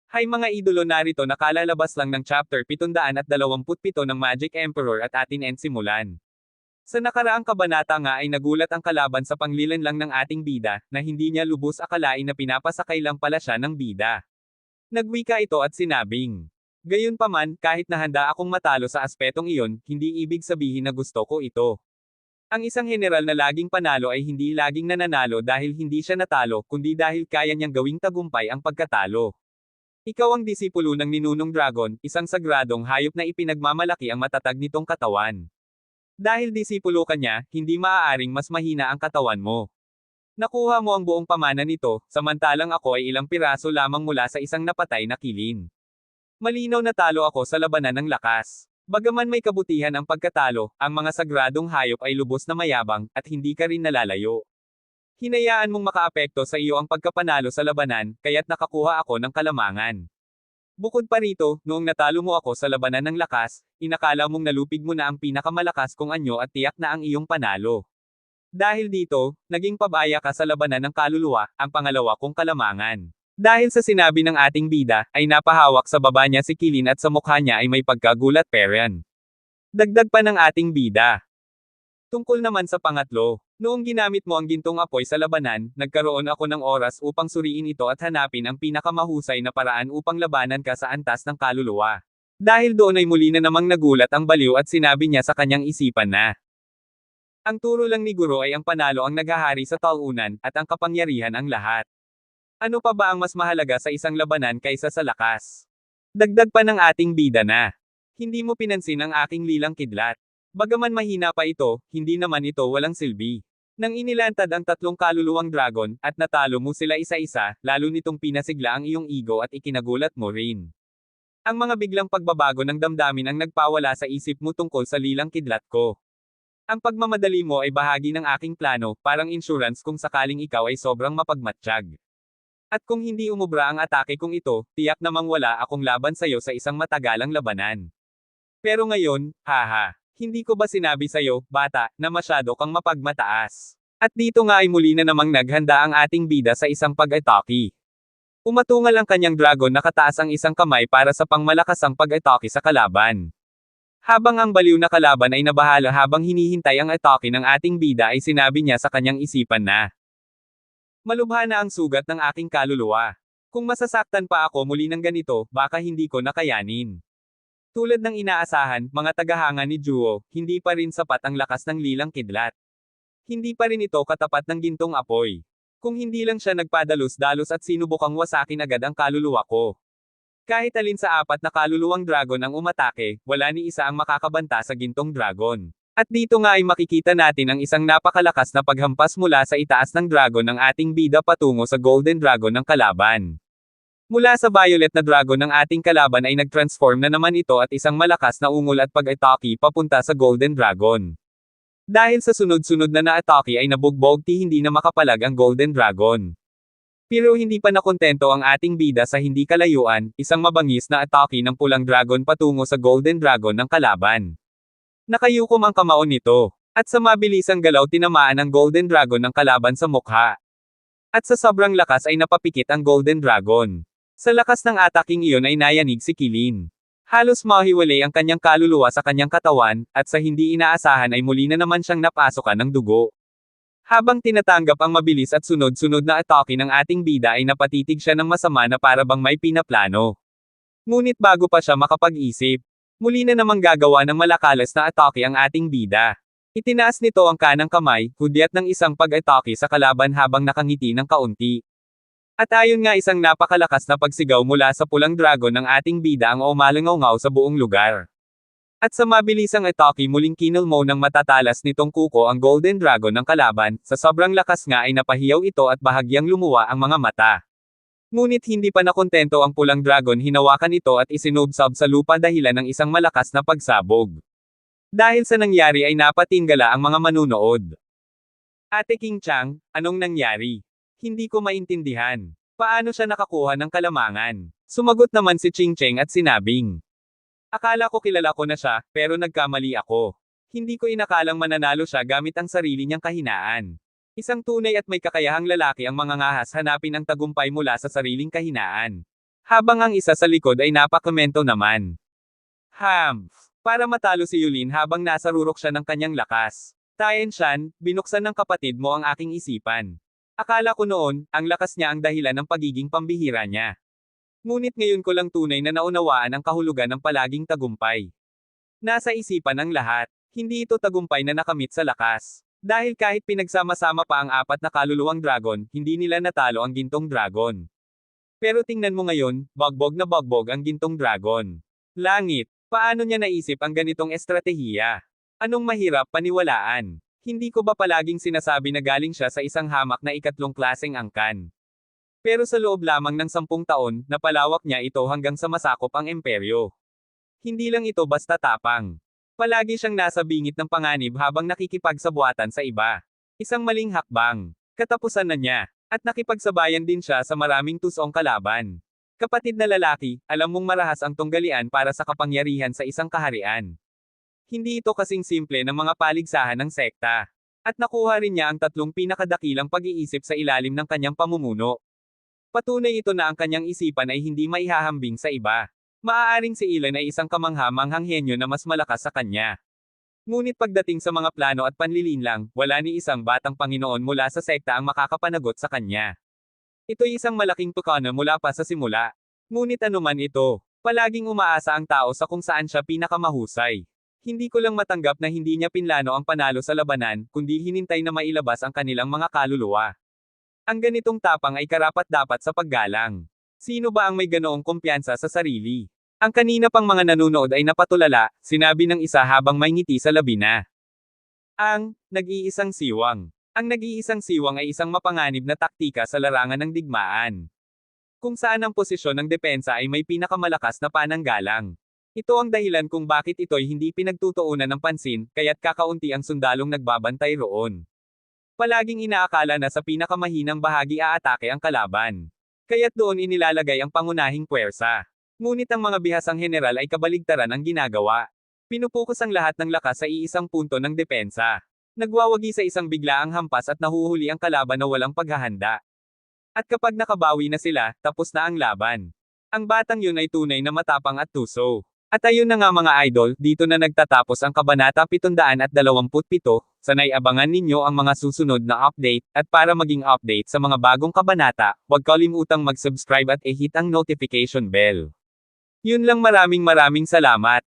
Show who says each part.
Speaker 1: Hay mga idolo, narito nakalalabas lang ng chapter 727 ng Magic Emperor at atin simulan. Sa nakaraang kabanata nga ay nagulat ang kalaban sa panglilan lang ng ating bida, na hindi niya lubos akalain na pinapasakay lang pala siya ng bida. Nagwika ito at sinabing, "Gayunpaman, kahit na handa akong matalo sa aspetong iyon, hindi ibig sabihin na gusto ko ito." Ang isang general na laging panalo ay hindi laging nananalo dahil hindi siya natalo, kundi dahil kaya niyang gawing tagumpay ang pagkatalo. Ikaw ang disipulo ng Ninunong Dragon, isang sagradong hayop na ipinagmamalaki ang matatag nitong katawan. Dahil disipulo ka niya, hindi maaaring mas mahina ang katawan mo. Nakuha mo ang buong pamana nito, samantalang ako ay ilang piraso lamang mula sa isang napatay na kilin. Malinaw na talo ako sa labanan ng lakas. Bagaman may kabutihan ang pagkatalo, ang mga sagradong hayop ay lubos na mayabang, at hindi ka rin nalalayo. Hinayaan mong makaapekto sa iyo ang pagkapanalo sa labanan, kaya't nakakuha ako ng kalamangan. Bukod pa rito, noong natalo mo ako sa labanan ng lakas, inakala mong nalupig mo na ang pinakamalakas kong anyo at tiyak na ang iyong panalo. Dahil dito, naging pabaya ka sa labanan ng kaluluwa, ang pangalawa kong kalamangan. Dahil sa sinabi ng ating bida, ay napahawak sa baba niya si Kilin at sa mukha niya ay may pagkagulat peren. Dagdag pa ng ating bida. Tungkol naman sa pangatlo, noong ginamit mo ang gintong apoy sa labanan, nagkaroon ako ng oras upang suriin ito at hanapin ang pinakamahusay na paraan upang labanan ka sa antas ng kaluluwa. Dahil doon ay muli na namang nagulat ang baliw at sinabi niya sa kanyang isipan na, ang turo lang ni Guro ay ang panalo ang naghahari sa talunan, at ang kapangyarihan ang lahat. Ano pa ba ang mas mahalaga sa isang labanan kaysa sa lakas? Dagdag pa ng ating bida na, hindi mo pinansin ang aking lilang kidlat. Bagaman mahina pa ito, hindi naman ito walang silbi. Nang inilantad ang tatlong kaluluwang dragon, at natalo mo sila isa-isa, lalo nitong pinasigla ang iyong ego at ikinagulat mo rin. Ang mga biglang pagbabago ng damdamin ang nagpawala sa isip mo tungkol sa lilang kidlat ko. Ang pagmamadali mo ay bahagi ng aking plano, parang insurance kung sakaling ikaw ay sobrang mapagmatsyag. At kung hindi umubra ang atake kong ito, tiyak namang wala akong laban sa'yo sa isang matagalang labanan. Pero ngayon, haha. Hindi ko ba sinabi sa'yo, bata, na masyado kang mapagmataas? At dito nga ay muli na namang naghanda ang ating bida sa isang pag-atake. Umatungal ang kanyang dragon, nakataas ang isang kamay para sa pangmalakasang pag-atake sa kalaban. Habang ang baliw na kalaban ay nabahala habang hinihintay ang atake ng ating bida ay sinabi niya sa kanyang isipan na, malubha na ang sugat ng aking kaluluwa. Kung masasaktan pa ako muli ng ganito, baka hindi ko nakayanin. Tulad ng inaasahan, mga tagahanga ni Juo, hindi pa rin sapat ang lakas ng lilang kidlat. Hindi pa rin ito katapat ng gintong apoy. Kung hindi lang siya nagpadalos-dalos at sinubukang wasakin agad ang kaluluwa ko. Kahit alin sa apat na kaluluwang dragon ang umatake, wala ni isa ang makakabanta sa gintong dragon. At dito nga ay makikita natin ang isang napakalakas na paghampas mula sa itaas ng dragon ng ating bida patungo sa golden dragon ng kalaban. Mula sa violet na dragon ng ating kalaban ay nag-transform na naman ito at isang malakas na ungol at pag-atake papunta sa golden dragon. Dahil sa sunod-sunod na na-atake ay nabugbog hindi na makapalag ang golden dragon. Pero hindi pa nakontento ang ating bida sa hindi kalayuan, isang mabangis na atake ng pulang dragon patungo sa golden dragon ng kalaban. Nakayukom ang kamao nito, at sa mabilisang galaw tinamaan ang golden dragon ng kalaban sa mukha. At sa sobrang lakas ay napapikit ang golden dragon. Sa lakas ng ataking iyon ay nayanig si Kilin. Halos mahiwalay ang kanyang kaluluwa sa kanyang katawan, at sa hindi inaasahan ay muli na naman siyang napasokan ng dugo. Habang tinatanggap ang mabilis at sunod-sunod na atake ng ating bida ay napatitig siya ng masama na para bang may pinaplano. Ngunit bago pa siya makapag-isip, muli na namang gagawa ng malakalas na atake ang ating bida. Itinaas nito ang kanang kamay, hudyat ng isang pag-atake sa kalaban habang nakangiti ng kaunti. At ayon nga isang napakalakas na pagsigaw mula sa pulang dragon ng ating bida ang umalangaw sa buong lugar. At sa mabilisang atake muling kinulmo ng matatalas nitong kuko ang golden dragon ng kalaban, sa sobrang lakas nga ay napahiyaw ito at bahagyang lumuwa ang mga mata. Ngunit hindi pa nakontento ang pulang dragon, hinawakan ito at isinubsob sa lupa dahilan ng isang malakas na pagsabog. Dahil sa nangyari ay napatingala ang mga manunood. Ate King Chang, anong nangyari? Hindi ko maintindihan. Paano siya nakakuha ng kalamangan? Sumagot naman si Ching Cheng at sinabing, akala ko kilala ko na siya, pero nagkamali ako. Hindi ko inakalang mananalo siya gamit ang sarili niyang kahinaan. Isang tunay at may kakayahang lalaki ang mangangahas hanapin ang tagumpay mula sa sariling kahinaan. Habang ang isa sa likod ay napakomento naman. Para matalo si Yulin habang nasa rurok siya ng kanyang lakas. Tianshan, binuksan ng kapatid mo ang aking isipan. Akala ko noon, ang lakas niya ang dahilan ng pagiging pambihira niya. Ngunit ngayon ko lang tunay na naunawaan ang kahulugan ng palaging tagumpay. Nasa isipan ng lahat, hindi ito tagumpay na nakamit sa lakas. Dahil kahit pinagsama-sama pa ang apat na kaluluwang dragon, hindi nila natalo ang gintong dragon. Pero tingnan mo ngayon, bagbog na bagbog ang gintong dragon. Langit, paano niya naisip ang ganitong estratehiya? Anong mahirap paniwalaan? Hindi ko ba palaging sinasabi na galing siya sa isang hamak na ikatlong klaseng angkan? Pero sa loob lamang ng 10 taon, napalawak niya ito hanggang sa masakop ang imperyo. Hindi lang ito basta tapang. Palagi siyang nasa bingit ng panganib habang nakikipagsabuatan sa iba. Isang maling hakbang. Katapusan na niya. At nakipagsabayan din siya sa maraming tusong kalaban. Kapatid na lalaki, alam mong marahas ang tunggalian para sa kapangyarihan sa isang kaharian. Hindi ito kasing simple ng mga paligsahan ng sekta. At nakuha rin niya ang 3 pinakadakilang pag-iisip sa ilalim ng kanyang pamumuno. Patunay ito na ang kanyang isipan ay hindi maihahambing sa iba. Maaaring si Ilan ay isang kamangha-manghang henyo na mas malakas sa kanya. Ngunit pagdating sa mga plano at panlilinlang, wala ni isang batang Panginoon mula sa sekta ang makakapanagot sa kanya. Ito'y isang malaking tukana mula pa sa simula. Ngunit anuman ito, palaging umaasa ang tao sa kung saan siya pinakamahusay. Hindi ko lang matanggap na hindi niya pinlano ang panalo sa labanan, kundi hinintay na mailabas ang kanilang mga kaluluwa. Ang ganitong tapang ay karapat-dapat sa paggalang. Sino ba ang may ganoong kumpiyansa sa sarili? Ang kanina pang mga nanunood ay napatulala, sinabi ng isa habang may ngiti sa labi na. Ang nag-iisang siwang. Ang nag-iisang siwang ay isang mapanganib na taktika sa larangan ng digmaan. Kung saan ang posisyon ng depensa ay may pinakamalakas na pananggalang. Ito ang dahilan kung bakit ito'y hindi pinagtutuunan ng pansin, kaya't kakaunti ang sundalong nagbabantay roon. Palaging inaakala na sa pinakamahinang bahagi aatake ang kalaban. Kaya't doon inilalagay ang pangunahing puwersa. Ngunit ang mga bihasang general ay kabaligtaran ang ginagawa. Pinupokus ang lahat ng lakas sa iisang punto ng depensa. Nagwawagi sa isang biglaang hampas at nahuhuli ang kalaban na walang paghahanda. At kapag nakabawi na sila, tapos na ang laban. Ang batang yun ay tunay na matapang at tuso. At ayun na nga mga idol, dito na nagtatapos ang Kabanata 727. Sanay abangan ninyo ang mga susunod na update, at para maging update sa mga bagong kabanata, huwag kalimutang mag-subscribe at i-hit ang notification bell. Yun lang, maraming salamat.